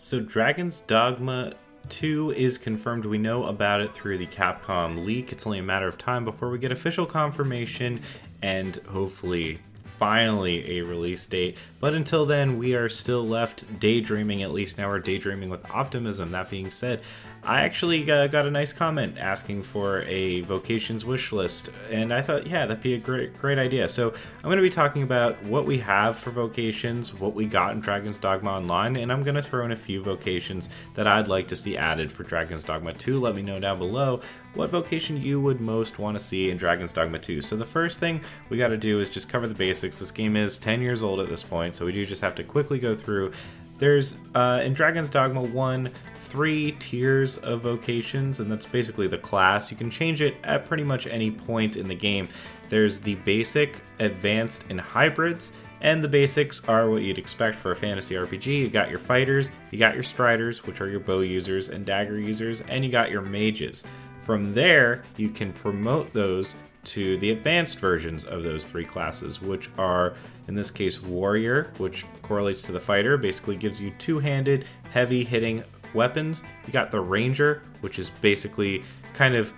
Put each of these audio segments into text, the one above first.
So Dragon's Dogma 2 is confirmed. We know about it through the Capcom leak. It's only a matter of time before we get official confirmation and hopefully finally a release date. But until then, we are still left daydreaming. At least now we're daydreaming with optimism. That being said, I actually got a nice comment asking for a Vocations wish list, and I thought, yeah, that'd be a great idea. So I'm going to be talking about what we have for Vocations, what we got in Dragon's Dogma Online, and I'm going to throw in a few Vocations that I'd like to see added for Dragon's Dogma 2. Let me know down below what vocation you would most want to see in Dragon's Dogma 2. So the first thing we got to do is just cover the basics. This game is 10 years old at this point, so we do just have to quickly go through. There's, in Dragon's Dogma 1, 3 tiers of vocations, and that's basically the class. You can change it at pretty much any point in the game. There's the basic, advanced, and hybrids, and the basics are what you'd expect for a fantasy RPG. You got your fighters, you got your striders, which are your bow users and dagger users, and you got your mages. From there, you can promote those to the advanced versions of those 3 classes, which are, in this case, warrior, which correlates to the fighter, basically gives you two-handed, heavy-hitting weapons. You got the ranger, which is basically kind of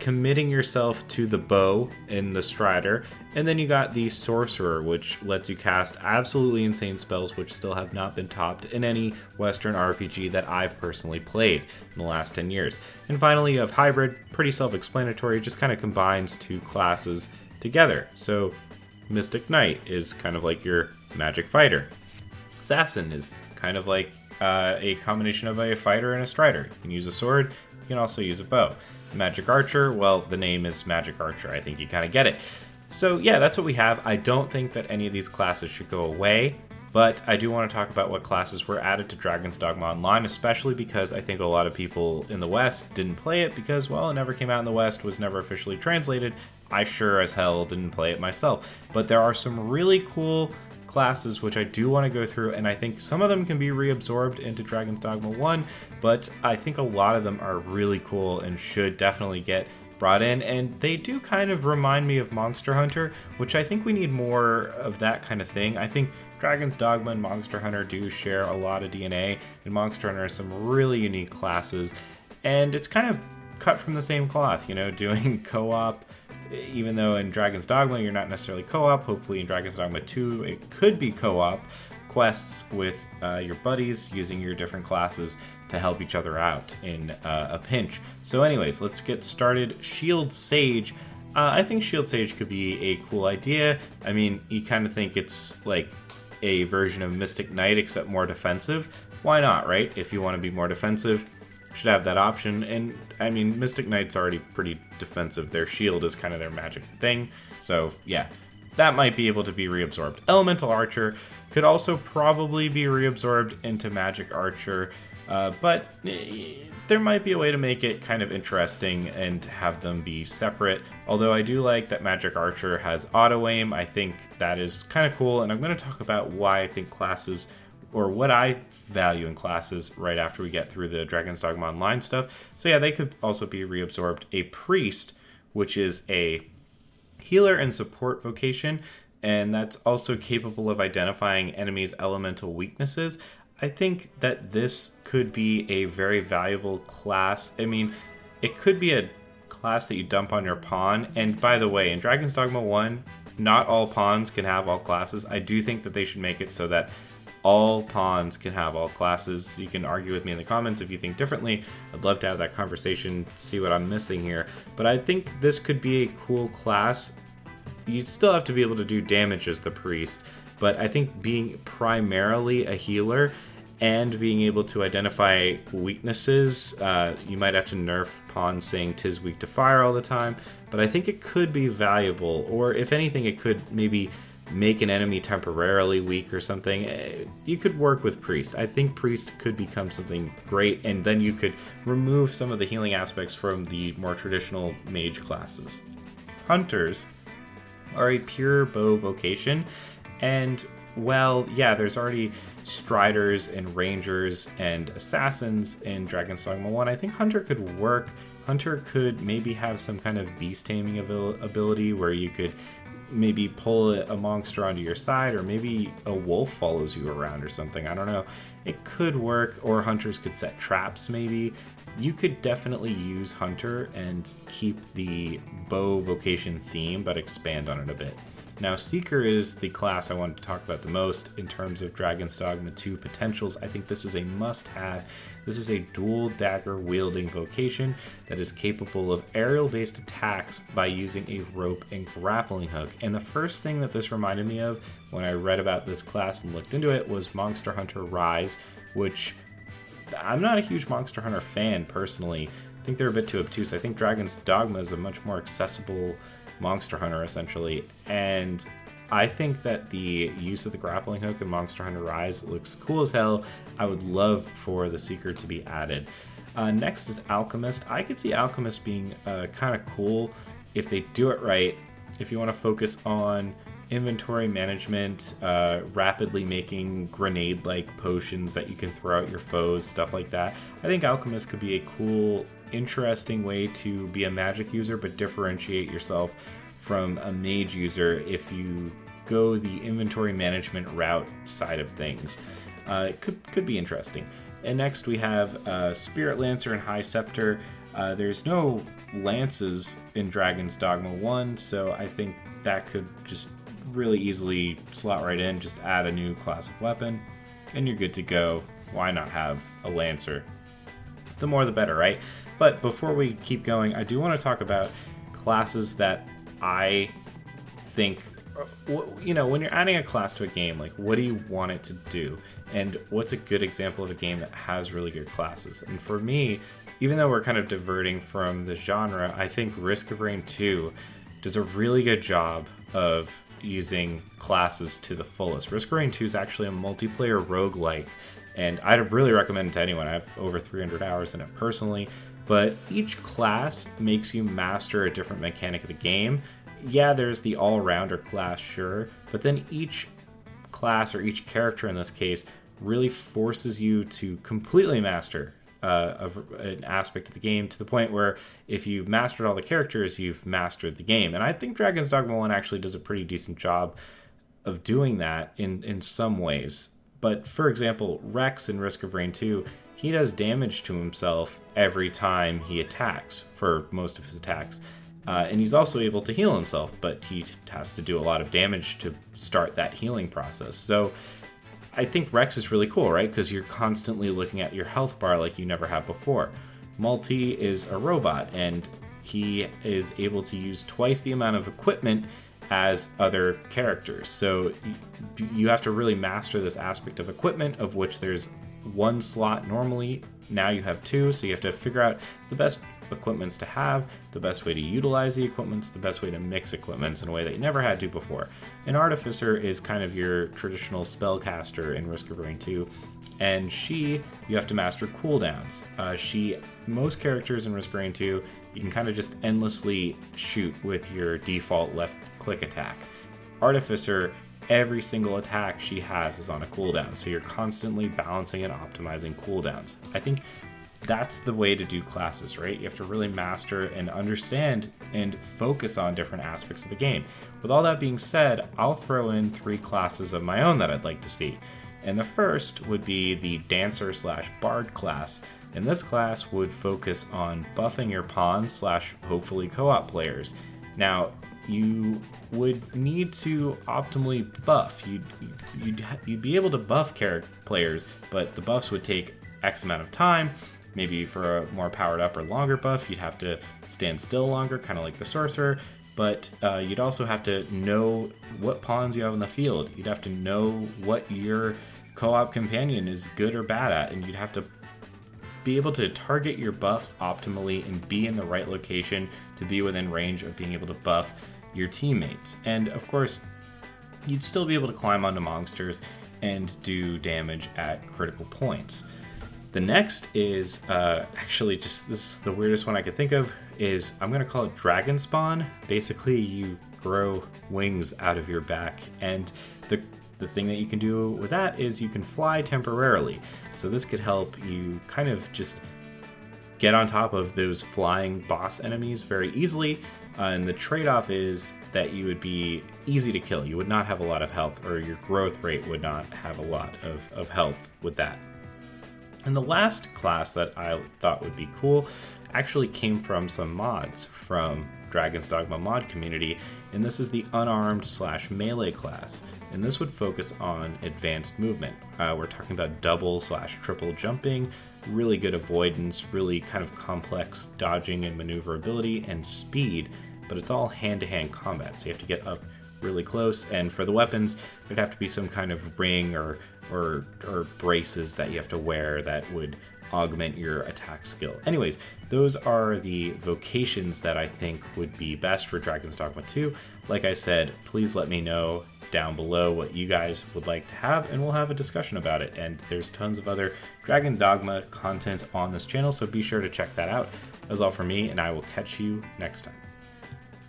committing yourself to the bow in the strider, and then you got the sorcerer, which lets you cast absolutely insane spells which still have not been topped in any Western RPG that I've personally played in the last 10 years. And finally, you have hybrid, pretty self-explanatory, just kind of combines 2 classes together. So Mystic Knight is kind of like your magic fighter. Assassin is kind of like a combination of a fighter and a strider. You can use a sword, you can also use a bow. Magic Archer, well, the name is Magic Archer. I think you kind of get it. So yeah, that's what we have. I don't think that any of these classes should go away, but I do want to talk about what classes were added to Dragon's Dogma Online, especially because I think a lot of people in the West didn't play it because, well, it never came out in the West, was never officially translated. I sure as hell didn't play it myself. But there are some really cool classes which I do want to go through, and I think some of them can be reabsorbed into Dragon's Dogma 1, but I think a lot of them are really cool and should definitely get brought in, and they do kind of remind me of Monster Hunter, which I think we need more of that kind of thing. I think Dragon's Dogma and Monster Hunter do share a lot of DNA, and Monster Hunter has some really unique classes, and it's kind of cut from the same cloth, you know, doing co-op. Even though in Dragon's Dogma you're not necessarily co-op, hopefully in Dragon's Dogma 2 it could be co-op quests with your buddies using your different classes to help each other out in a pinch. So anyways, let's get started. Shield Sage. I think Shield Sage could be a cool idea. I mean, you kind of think it's like a version of Mystic Knight except more defensive. Why not, right? If you want to be more defensive, should have that option. And I mean, Mystic Knight's already pretty defensive. Their shield is kind of their magic thing. So yeah, that might be able to be reabsorbed. Elemental Archer could also probably be reabsorbed into Magic Archer, but there might be a way to make it kind of interesting and have them be separate. Although I do like that Magic Archer has auto aim. I think that is kind of cool, and I'm going to talk about why I think classes, or what I value in classes, right after we get through the Dragon's Dogma Online stuff. So yeah, they could also be reabsorbed. A Priest, which is a healer and support vocation, and that's also capable of identifying enemies' elemental weaknesses. I think that this could be a very valuable class. I mean, it could be a class that you dump on your pawn. And by the way, in Dragon's Dogma 1, not all pawns can have all classes. I do think that they should make it so that all pawns can have all classes. You can argue with me in the comments if you think differently. I'd love to have that conversation, see what I'm missing here. But I think this could be a cool class. You still have to be able to do damage as the priest, but I think being primarily a healer and being able to identify weaknesses, you might have to nerf pawns saying 'tis weak to fire all the time, but I think it could be valuable, or if anything, it could maybe make an enemy temporarily weak or something. You could work with Priest. I think Priest could become something great, and then you could remove some of the healing aspects from the more traditional mage classes. Hunters are a pure bow vocation, and well, yeah, there's already striders and rangers and assassins in Dragon's Dogma 1. I think Hunter could work. Hunter could maybe have some kind of beast taming ability where you could maybe pull a monster onto your side, or maybe a wolf follows you around or something. I don't know. It could work, or hunters could set traps maybe. You could definitely use hunter and keep the bow vocation theme, but expand on it a bit. Now, Seeker is the class I wanted to talk about the most in terms of Dragon's Dogma 2 potentials. I think this is a must-have. This is a dual dagger wielding vocation that is capable of aerial-based attacks by using a rope and grappling hook. And the first thing that this reminded me of when I read about this class and looked into it was Monster Hunter Rise, which I'm not a huge Monster Hunter fan personally. I think they're a bit too obtuse. I think Dragon's Dogma is a much more accessible Monster Hunter essentially, and I think that the use of the grappling hook in Monster Hunter Rise looks cool as hell. I would love for the Seeker to be added. Next is Alchemist. I could see Alchemist being kind of cool if they do it right. If you want to focus on inventory management, rapidly making grenade-like potions that you can throw at your foes, stuff like that, I think Alchemist could be a cool, interesting way to be a magic user but differentiate yourself from a mage user if you go the inventory management route side of things. It could be interesting. And next we have Spirit Lancer and High Scepter. There's no lances in Dragon's Dogma 1, so I think that could just really easily slot right in. Just add a new class of weapon and you're good to go. Why not have a Lancer? The more the better, right? But before we keep going, I do want to talk about classes that I think, you know, when you're adding a class to a game, like, what do you want it to do? And what's a good example of a game that has really good classes? And for me, even though we're kind of diverting from the genre, I think Risk of Rain 2 does a really good job of using classes to the fullest. Risk of Rain 2 is actually a multiplayer roguelike, and I'd really recommend it to anyone. I have over 300 hours in it personally, but each class makes you master a different mechanic of the game. Yeah, there's the all-rounder class, sure, but then each class, or each character in this case, really forces you to completely master an aspect of the game, to the point where if you've mastered all the characters, you've mastered the game. And I think Dragon's Dogma 1 actually does a pretty decent job of doing that in some ways. But for example, Rex in Risk of Rain 2, he does damage to himself every time he attacks, for most of his attacks. And he's also able to heal himself, but he has to do a lot of damage to start that healing process. So I think Rex is really cool, right? Because you're constantly looking at your health bar like you never have before. Multi is a robot, and he is able to use twice the amount of equipment as other characters. So you have to really master this aspect of equipment, of which there's one slot normally. Now you have two, so you have to figure out the best equipments to have, the best way to utilize the equipments, the best way to mix equipments in a way that you never had to before. An Artificer is kind of your traditional spellcaster in Risk of Rain 2, and you have to master cooldowns. Most characters in Risk of Rain 2, you can kind of just endlessly shoot with your default left click attack. Artificer, every single attack she has is on a cooldown, so you're constantly balancing and optimizing cooldowns. I think that's the way to do classes, right? You have to really master and understand and focus on different aspects of the game. With all that being said, I'll throw in 3 classes of my own that I'd like to see. And the first would be the Dancer/Bard class. And this class would focus on buffing your pawns / hopefully co-op players. Now, you would need to optimally buff. You'd be able to buff players, but the buffs would take X amount of time. Maybe for a more powered up or longer buff, you'd have to stand still longer, kind of like the Sorcerer. But you'd also have to know what pawns you have in the field. You'd have to know what your co-op companion is good or bad at, and you'd have to be able to target your buffs optimally and be in the right location to be within range of being able to buff your teammates. And of course, you'd still be able to climb onto monsters and do damage at critical points. The next is actually just, this is the weirdest one I could think of, is I'm going to call it Dragon Spawn. Basically, you grow wings out of your back, and the thing that you can do with that is you can fly temporarily. So this could help you kind of just get on top of those flying boss enemies very easily. And the trade-off is that you would be easy to kill. You would not have a lot of health, or your growth rate would not have a lot of health with that. And the last class that I thought would be cool actually came from some mods from Dragon's Dogma mod community, and this is the unarmed / melee class. And this would focus on advanced movement. We're talking about double / triple jumping, really good avoidance, really kind of complex dodging and maneuverability, and speed, but it's all hand-to-hand combat, so you have to get up really close. And for the weapons, there'd have to be some kind of ring or braces that you have to wear that would augment your attack skill. Anyways, those are the vocations that I think would be best for Dragon's Dogma 2. Like I said, please let me know down below what you guys would like to have, and we'll have a discussion about it. And there's tons of other Dragon Dogma content on this channel, so be sure to check that out. That was all for me, and I will catch you next time.